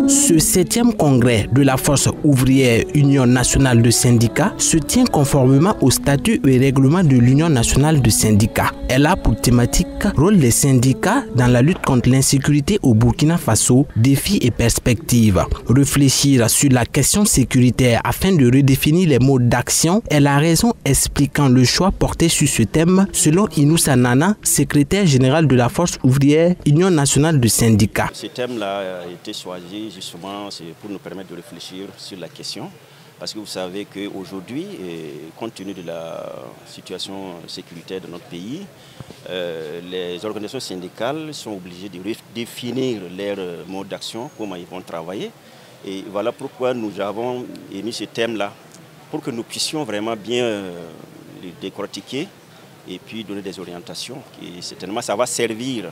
Ce 7e congrès de la Force ouvrière Union nationale de syndicats se tient conformément au statut et règlement de l'Union nationale de syndicats. Elle a pour thématique rôle des syndicats dans la lutte contre l'insécurité au Burkina Faso, défis et perspectives. Réfléchir sur la question sécuritaire afin de redéfinir les modes d'action est la raison expliquant le choix porté sur ce thème selon Inoussa Nana, secrétaire général de la Force ouvrière Union nationale de syndicats. Ce thème-là a été choisi justement pour nous permettre de réfléchir sur la question. Parce que vous savez qu'aujourd'hui, compte tenu de la situation sécuritaire de notre pays, les organisations syndicales sont obligées de définir leur mode d'action, comment ils vont travailler. Et voilà pourquoi nous avons émis ce thème-là, pour que nous puissions vraiment bien le décortiquer et puis donner des orientations. Et certainement, ça va servir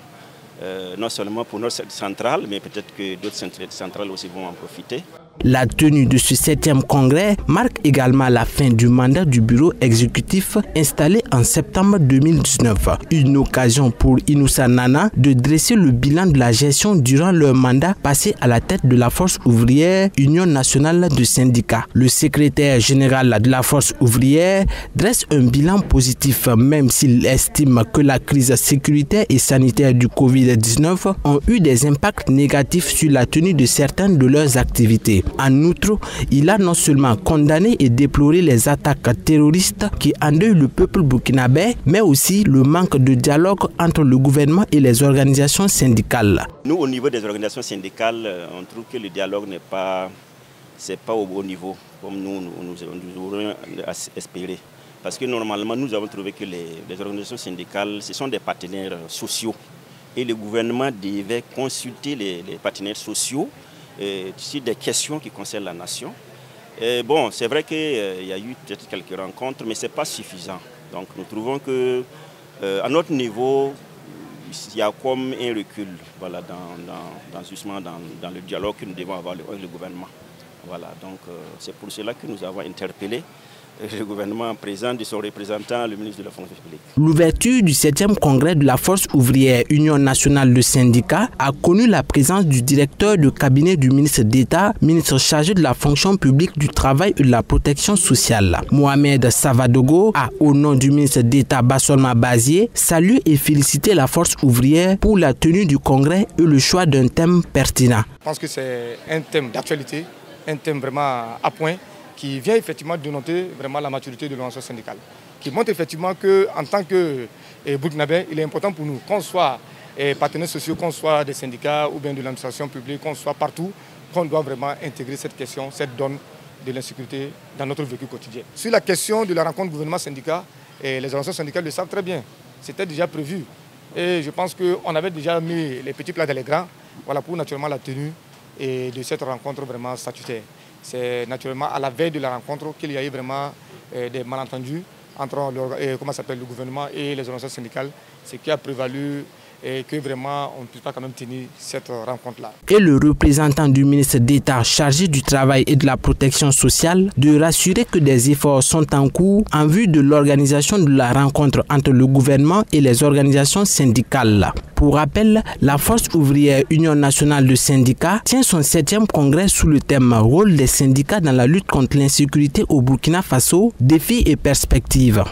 non seulement pour notre centrale, mais peut-être que d'autres centrales aussi vont en profiter. La tenue de ce 7e congrès marque également la fin du mandat du bureau exécutif installé en septembre 2019. Une occasion pour Inoussa Nana de dresser le bilan de la gestion durant leur mandat passé à la tête de la Force ouvrière Union nationale de syndicats. Le secrétaire général de la Force ouvrière dresse un bilan positif même s'il estime que la crise sécuritaire et sanitaire du Covid-19 ont eu des impacts négatifs sur la tenue de certaines de leurs activités. En outre, il a non seulement condamné et déploré les attaques terroristes qui endeuillent le peuple burkinabé, mais aussi le manque de dialogue entre le gouvernement et les organisations syndicales. Nous, au niveau des organisations syndicales, on trouve que le dialogue n'est pas au bon niveau, comme nous aurions espéré. Parce que normalement, nous avons trouvé que les organisations syndicales, ce sont des partenaires sociaux. Et le gouvernement devait consulter les partenaires sociaux sur des questions qui concernent la nation. Bon, c'est vrai qu'il y a eu peut-être quelques rencontres, mais ce n'est pas suffisant. Donc nous trouvons qu'à notre niveau, il y a comme un recul voilà, justement dans le dialogue que nous devons avoir avec le gouvernement. Voilà, donc c'est pour cela que nous avons interpellé le gouvernement présent de son représentant, le ministre de la fonction publique. L'ouverture du 7e congrès de la Force ouvrière Union nationale de syndicats a connu la présence du directeur de cabinet du ministre d'État, ministre chargé de la fonction publique, du travail et de la protection sociale. Mohamed Savadogo a, au nom du ministre d'État Bassolma Bazier, salué et félicité la Force ouvrière pour la tenue du congrès et le choix d'un thème pertinent. Je pense que c'est un thème d'actualité, un thème vraiment à point, qui vient effectivement dénoter vraiment la maturité de l'organisation syndicale, qui montre effectivement qu'en tant que Burkinabé, il est important pour nous, qu'on soit partenaires sociaux, qu'on soit des syndicats ou bien de l'administration publique, qu'on soit partout, qu'on doit vraiment intégrer cette question, cette donne de l'insécurité dans notre vécu quotidien. Sur la question de la rencontre gouvernement-syndicat, les organisations syndicales le savent très bien, c'était déjà prévu. Et je pense qu'on avait déjà mis les petits plats dans les grands, voilà, pour naturellement la tenue de cette rencontre vraiment statutaire. C'est naturellement à la veille de la rencontre qu'il y a eu vraiment des malentendus entre le gouvernement et les organisations syndicales, ce qui a prévalu et que vraiment on ne puisse pas quand même tenir cette rencontre-là. Et le représentant du ministre d'État chargé du travail et de la protection sociale de rassurer que des efforts sont en cours en vue de l'organisation de la rencontre entre le gouvernement et les organisations syndicales. Pour rappel, la Force ouvrière Union nationale de syndicats tient son 7e congrès sous le thème « Rôle des syndicats dans la lutte contre l'insécurité au Burkina Faso, défis et perspectives ».